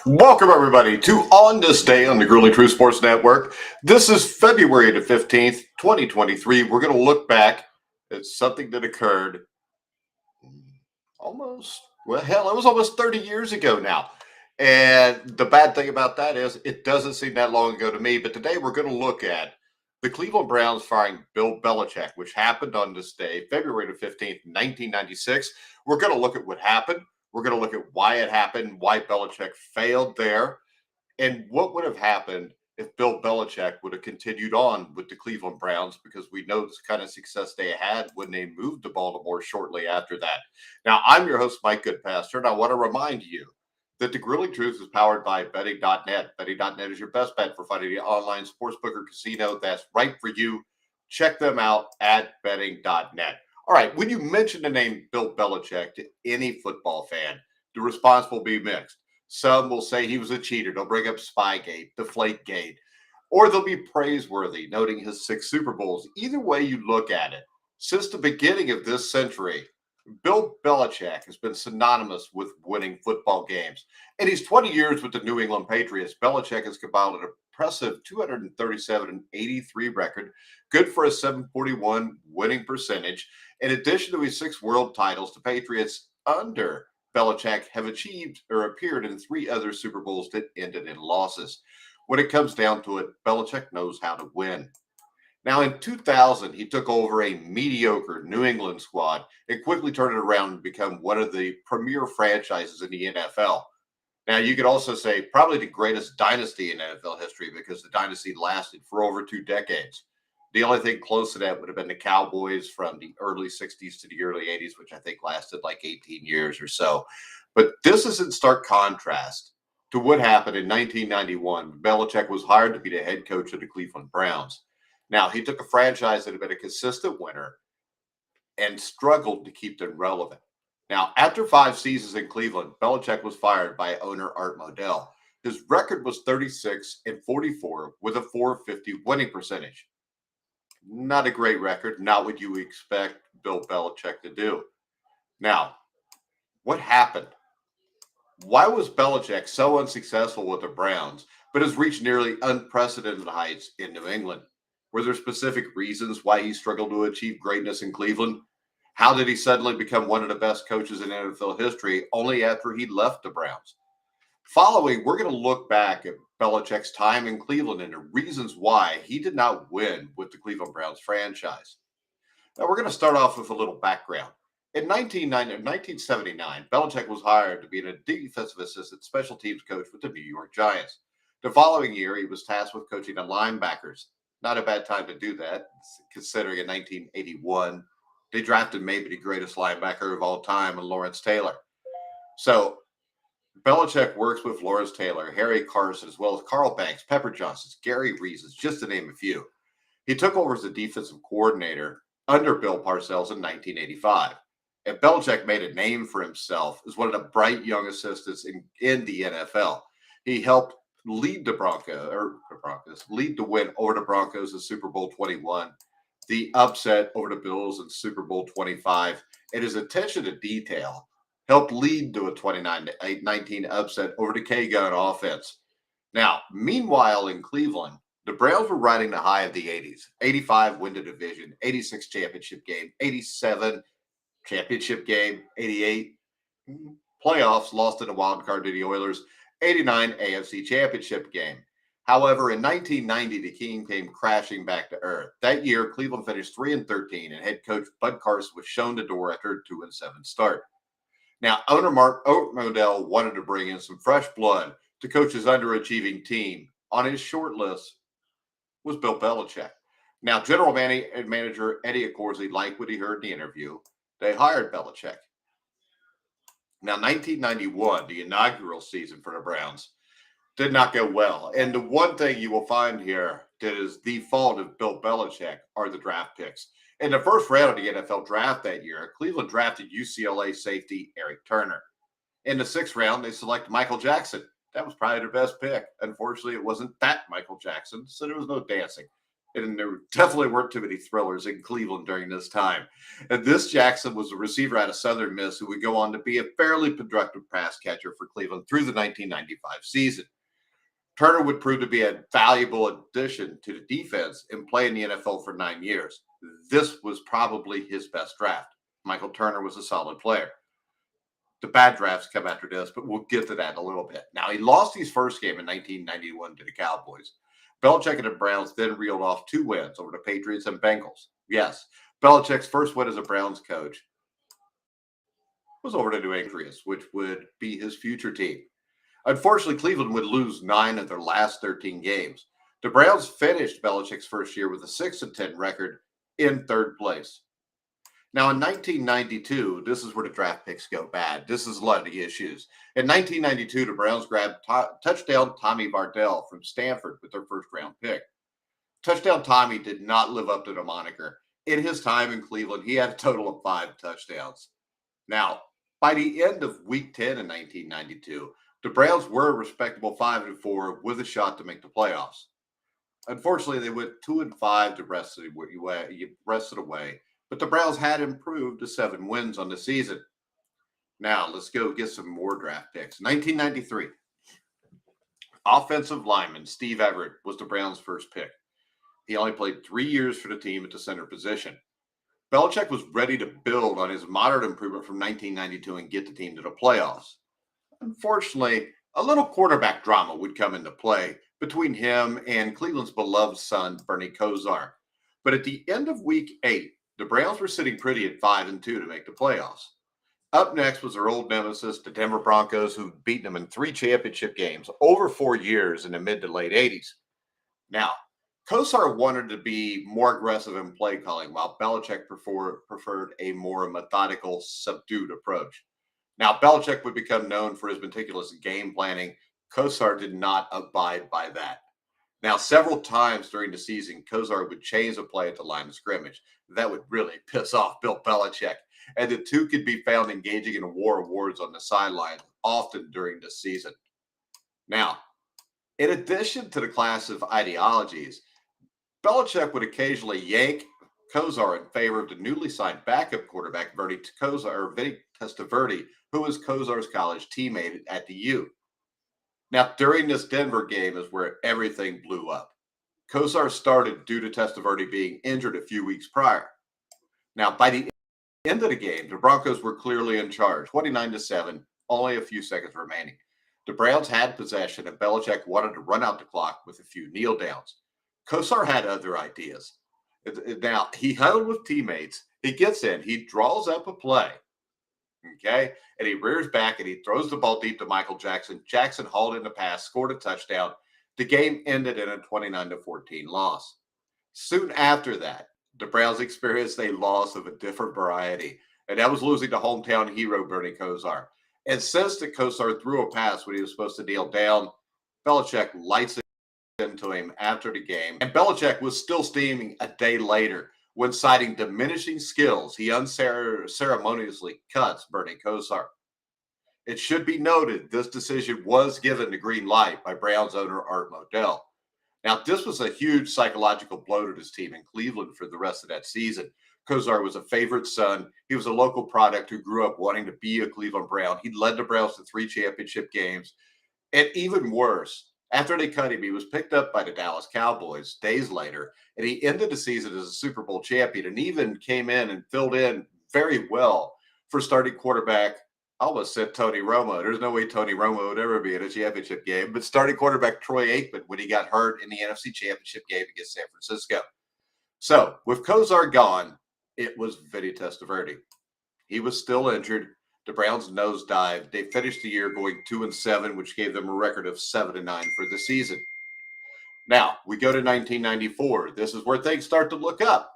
Welcome, everybody, to On This Day on the Grueling True Sports Network. This is February the 15th, 2023. We're going to look back at something that occurred it was almost 30 years ago now. And the bad thing about that is it doesn't seem that long ago to me. But today we're going to look at the Cleveland Browns firing Bill Belichick, which happened on this day, February the 15th, 1996. We're going to look at what happened. We're going to look at why it happened, why Belichick failed there, and what would have happened if Bill Belichick would have continued on with the Cleveland Browns, because we know this kind of success they had when they moved to Baltimore shortly after that. Now, I'm your host, Mike Goodpaster, and I want to remind you that the Grilling Truth is powered by betting.net. Betting.net is your best bet for finding the online sportsbook or casino that's right for you. Check them out at betting.net. All right, when you mention the name Bill Belichick to any football fan, the response will be mixed. Some will say he was a cheater. They'll bring up Spygate, Deflategate, or they'll be praiseworthy, noting his 6 Super Bowls. Either way you look at it, since the beginning of this century, Bill Belichick has been synonymous with winning football games. In his 20 years with the New England Patriots, Belichick has compiled an impressive 237-83 record, good for a 741 winning percentage. In addition to his 6 world titles, the Patriots under Belichick have achieved or appeared in 3 other Super Bowls that ended in losses. When it comes down to it, Belichick knows how to win. Now, in 2000, he took over a mediocre New England squad and quickly turned it around and become one of the premier franchises in the NFL. Now, you could also say probably the greatest dynasty in NFL history, because the dynasty lasted for over 2 decades. The only thing close to that would have been the Cowboys from the early 60s to the early 80s, which I think lasted like 18 years or so. But this is in stark contrast to what happened in 1991 when Belichick was hired to be the head coach of the Cleveland Browns. Now, he took a franchise that had been a consistent winner and struggled to keep them relevant. Now, after 5 seasons in Cleveland, Belichick was fired by owner Art Modell. His record was 36-44 with a 450 winning percentage. Not a great record, not what you expect Bill Belichick to do. Now, what happened? Why was Belichick so unsuccessful with the Browns, but has reached nearly unprecedented heights in New England? Were there specific reasons why he struggled to achieve greatness in Cleveland? How did he suddenly become one of the best coaches in NFL history only after he left the Browns? Following, we're going to look back at Belichick's time in Cleveland and the reasons why he did not win with the Cleveland Browns franchise. Now, we're going to start off with a little background. In 1979, Belichick was hired to be a defensive assistant special teams coach with the New York Giants. The following year, he was tasked with coaching the linebackers. Not a bad time to do that, considering in 1981, they drafted maybe the greatest linebacker of all time, Lawrence Taylor. So Belichick works with Lawrence Taylor, Harry Carson, as well as Carl Banks, Pepper Johnson, Gary Reasons, just to name a few. He took over as a defensive coordinator under Bill Parcells in 1985. And Belichick made a name for himself as one of the bright young assistants in the NFL. He helped lead the lead the win over the Broncos in Super Bowl 21, the upset over the Bills in Super Bowl 25, and his attention to detail helped lead to a 29-19 upset over the K-Gun offense. Now, meanwhile in Cleveland, the Browns were riding the high of the 80s. 85 win the division, 86 championship game, 87 championship game, 88 playoffs, lost in a wild card to the Oilers, 89 AFC championship game. However, in 1990, the team came crashing back to earth. That year, Cleveland finished 3-13, and head coach Bud Carson was shown the door after a 2-7 start. Now, owner Mark Modell wanted to bring in some fresh blood to coach his underachieving team. On his short list was Bill Belichick. Now, general manager Eddie Accorsi liked what he heard in the interview. They hired Belichick. Now, 1991, the inaugural season for the Browns, did not go well. And the one thing you will find here that is the fault of Bill Belichick are the draft picks. In the first round of the NFL draft that year, Cleveland drafted UCLA safety Eric Turner. In the 6th round, they selected Michael Jackson. That was probably their best pick. Unfortunately, it wasn't that Michael Jackson, so there was no dancing. And there definitely weren't too many thrillers in Cleveland during this time. And this Jackson was a receiver out of Southern Miss who would go on to be a fairly productive pass catcher for Cleveland through the 1995 season. Turner would prove to be a valuable addition to the defense and play in the NFL for 9 years. This was probably his best draft. Michael Turner was a solid player. The bad drafts come after this, but we'll get to that in a little bit. Now, he lost his first game in 1991 to the Cowboys. Belichick and the Browns then reeled off 2 wins over the Patriots and Bengals. Yes, Belichick's first win as a Browns coach was over the New England Patriots, which would be his future team. Unfortunately, Cleveland would lose 9 of their last 13 games. The Browns finished Belichick's first year with a 6-10 record in third place. Now, in 1992, this is where the draft picks go bad. This is a lot of the issues. In 1992, the Browns grabbed touchdown Tommy Vardell from Stanford with their first round pick. Touchdown Tommy did not live up to the moniker. In his time in Cleveland, he had a total of 5 touchdowns. Now, by the end of week 10 in 1992, the Browns were a respectable 5-4 with a shot to make the playoffs. Unfortunately, they went 2-5 the rest of the way. But the Browns had improved to 7 wins on the season. Now, let's go get some more draft picks. 1993, offensive lineman Steve Everett was the Browns' first pick. He only played 3 years for the team at the center position. Belichick was ready to build on his moderate improvement from 1992 and get the team to the playoffs. Unfortunately, a little quarterback drama would come into play between him and Cleveland's beloved son, Bernie Kosar. But at the end of week 8, the Browns were sitting pretty at 5-2 to make the playoffs. Up next was their old nemesis, the Denver Broncos, who'd beaten them in 3 championship games over 4 years in the mid to late 80s. Now, Kosar wanted to be more aggressive in play calling, while Belichick preferred a more methodical, subdued approach. Now, Belichick would become known for his meticulous game planning. Kosar did not abide by that. Now, several times during the season, Kosar would change a play at the line of scrimmage. That would really piss off Bill Belichick. And the two could be found engaging in a war of words on the sideline often during the season. Now, in addition to the class of ideologies, Belichick would occasionally yank Kosar in favor of the newly signed backup quarterback, Vinny Testaverde, who was Kosar's college teammate at the U. Now, during this Denver game is where everything blew up. Kosar started due to Testaverde being injured a few weeks prior. Now, by the end of the game, the Broncos were clearly in charge, 29-7, only a few seconds remaining. The Browns had possession, and Belichick wanted to run out the clock with a few kneel downs. Kosar had other ideas. Now, he huddled with teammates. He gets in. He draws up a play. Okay? And he rears back and he throws the ball deep to Michael Jackson. Jackson hauled in the pass, scored a touchdown. The game ended in a 29-14 loss. Soon after that, the Browns experienced a loss of a different variety, and that was losing to hometown hero Bernie Kosar. And since the Kosar threw a pass when he was supposed to kneel down, Belichick lights it into him after the game. And Belichick was still steaming a day later when, citing diminishing skills, he unceremoniously cuts Bernie Kosar. It should be noted this decision was given the green light by Browns owner Art Modell. Now, this was a huge psychological blow to his team in Cleveland for the rest of that season. Kosar was a favorite son. He was a local product who grew up wanting to be a Cleveland Brown. He led the Browns to 3 championship games. And even worse, after they cut him, he was picked up by the Dallas Cowboys days later, and he ended the season as a Super Bowl champion and even came in and filled in very well for starting quarterback. I almost said Tony Romo. There's no way Tony Romo would ever be in a championship game, but starting quarterback Troy Aikman when he got hurt in the NFC Championship game against San Francisco. So with Kosar gone, it was Vinny Testaverde. He was still injured. The Browns nosedived. They finished the year going 2-7, which gave them a record of 7-9 for the season. Now, we go to 1994. This is where things start to look up,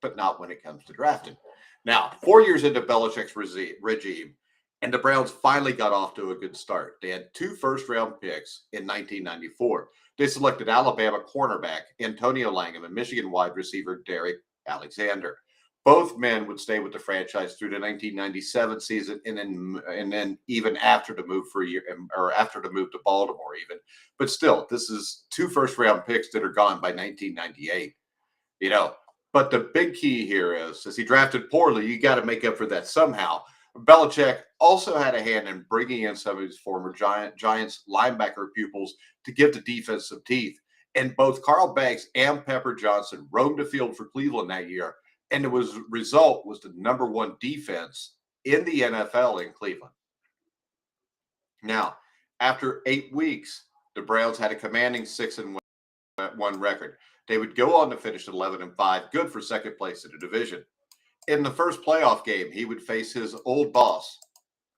but not when it comes to drafting. Now, 4 years into Belichick's regime, and the Browns finally got off to a good start. They had 2 first-round picks in 1994. They selected Alabama cornerback Antonio Langham and Michigan wide receiver Derek Alexander. Both men would stay with the franchise through the 1997 season, and then even after the move for a year, or after the move to Baltimore, even. But still, this is two first round picks that are gone by 1998. You know, but the big key here is he drafted poorly. You got to make up for that somehow. Belichick also had a hand in bringing in some of his former Giants linebacker pupils to give the defense some teeth. And both Carl Banks and Pepper Johnson roamed the field for Cleveland that year, and the result was the number one defense in the NFL in Cleveland. Now, after 8 weeks, the Browns had a commanding 6-1 record. They would go on to finish 11-5, good for second place in the division. In the first playoff game, he would face his old boss,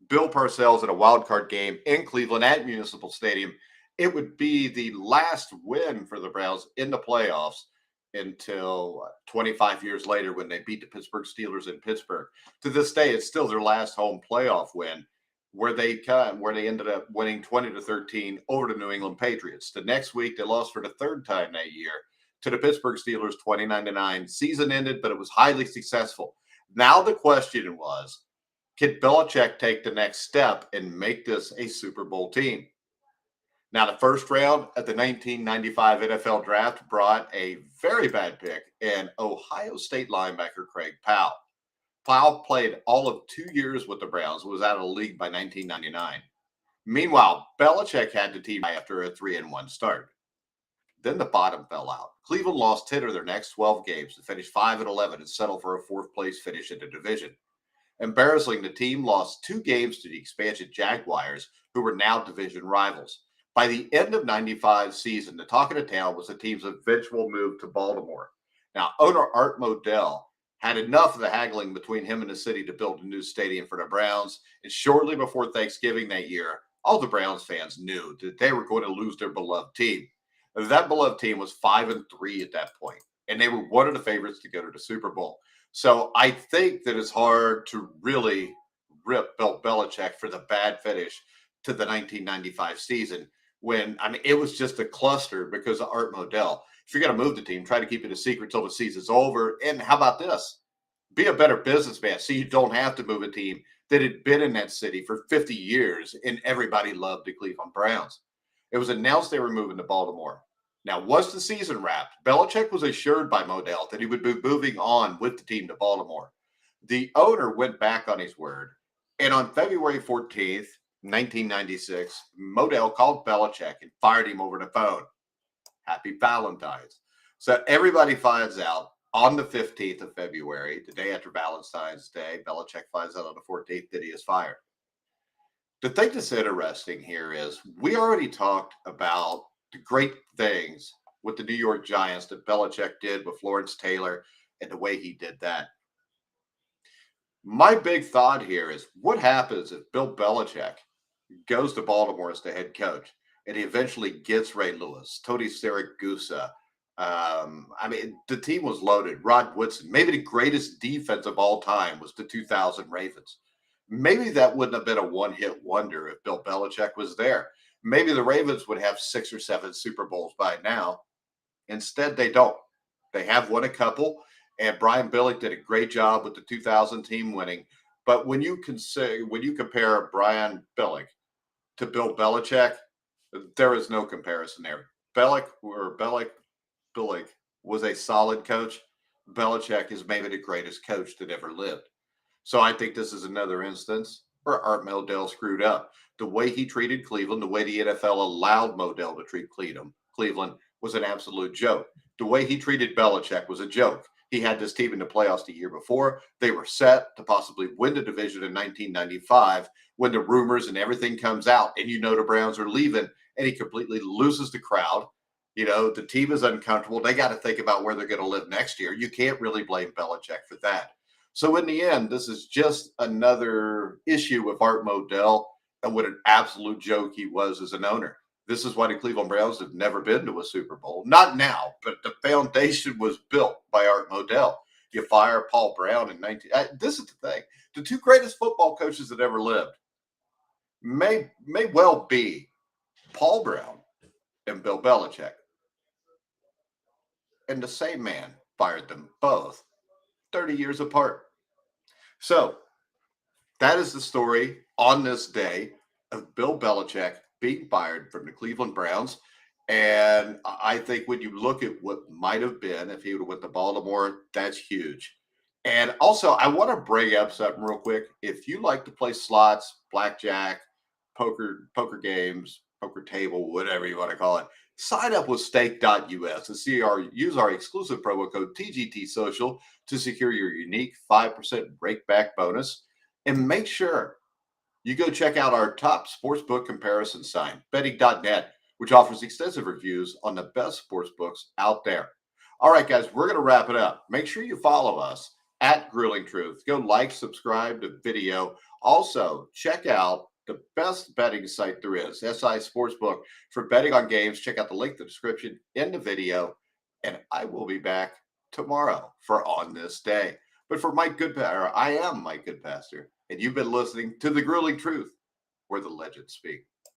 Bill Parcells, in a wild card game in Cleveland at Municipal Stadium. It would be the last win for the Browns in the playoffs until 25 years later when they beat the Pittsburgh Steelers in Pittsburgh. To this day, it's still their last home playoff win, where they ended up winning 20-13 over the New England Patriots. The next week, they lost for the third time that year to the Pittsburgh Steelers, 29-9. Season ended, but it was highly successful. Now the question was, could Belichick take the next step and make this a Super Bowl team? Now, the first round at the 1995 NFL Draft brought a very bad pick in Ohio State linebacker Craig Powell. Powell played all of 2 years with the Browns, was out of the league by 1999. Meanwhile, Belichick had the team after a 3-1 start. Then the bottom fell out. Cleveland lost 10 of their next 12 games to finish 5-11 and settle for a fourth place finish in the division. Embarrassingly, the team lost 2 games to the expansion Jaguars, who were now division rivals. By the end of 95 season, the talk of the town was the team's eventual move to Baltimore. Now, owner Art Modell had enough of the haggling between him and the city to build a new stadium for the Browns. And shortly before Thanksgiving that year, all the Browns fans knew that they were going to lose their beloved team. That beloved team was 5-3 at that point, and they were one of the favorites to go to the Super Bowl. So I think that it's hard to really rip Bill Belichick for the bad finish to the 1995 season when, I mean, it was just a cluster because of Art Modell. If you're going to move the team, try to keep it a secret till the season's over. And how about this? Be a better businessman so you don't have to move a team that had been in that city for 50 years and everybody loved the Cleveland Browns. It was announced they were moving to Baltimore. Now, once the season wrapped, Belichick was assured by Modell that he would be moving on with the team to Baltimore. The owner went back on his word, and on February 14th, 1996, Modell called Belichick and fired him over the phone. Happy Valentine's. So everybody finds out on the 15th of February, the day after Valentine's Day. Belichick finds out on the 14th that he is fired. The thing that's interesting here is we already talked about the great things with the New York Giants that Belichick did with Lawrence Taylor and the way he did that. My big thought here is what happens if Bill Belichick goes to Baltimore as the head coach and he eventually gets Ray Lewis, Tony Siragusa. I mean, the team was loaded. Rod Woodson, maybe the greatest defense of all time was the 2000 Ravens. Maybe that wouldn't have been a one-hit wonder if Bill Belichick was there. Maybe the Ravens would have 6 or 7 Super Bowls by now. Instead, they don't. They have won a couple, and Brian Billick did a great job with the 2000 team winning. But when you compare Brian Billick to Bill Belichick, there is no comparison there. Billick was a solid coach. Belichick is maybe the greatest coach that ever lived. So I think this is another instance where Art Modell screwed up. The way he treated Cleveland, the way the NFL allowed Modell to treat Cleveland was an absolute joke. The way he treated Belichick was a joke. He had this team in the playoffs the year before. They were set to possibly win the division in 1995 when the rumors and everything comes out and the Browns are leaving and he completely loses the crowd. The team is uncomfortable. They got to think about where they're going to live next year. You can't really blame Belichick for that. So in the end, this is just another issue with Art Modell and what an absolute joke he was as an owner. This is why the Cleveland Browns have never been to a Super Bowl. Not now, but the foundation was built by Art Modell. You fire Paul Brown in 19. This is the thing. The 2 greatest football coaches that ever lived may well be Paul Brown and Bill Belichick. And the same man fired them both 30 years apart. So that is the story on this day of Bill Belichick being fired from the Cleveland Browns. And I think when you look at what might have been if he would have went to Baltimore, that's huge. And also, I want to bring up something real quick. If you like to play slots, blackjack, poker games, poker table, whatever you want to call it, sign up with stake.us and use our exclusive promo code TGT Social to secure your unique 5% breakback bonus. And make sure you go check out our top sportsbook comparison site, betting.net, which offers extensive reviews on the best sportsbooks out there. All right, guys, we're going to wrap it up. Make sure you follow us at Grilling Truth. Go like, subscribe to video. Also, check out the best betting site there is, SI Sportsbook, for betting on games. Check out the link in the description in the video. And I will be back tomorrow for On This Day. But for Mike Goodpaster, I am Mike Goodpaster, and you've been listening to The Grilling Truth, where the legends speak.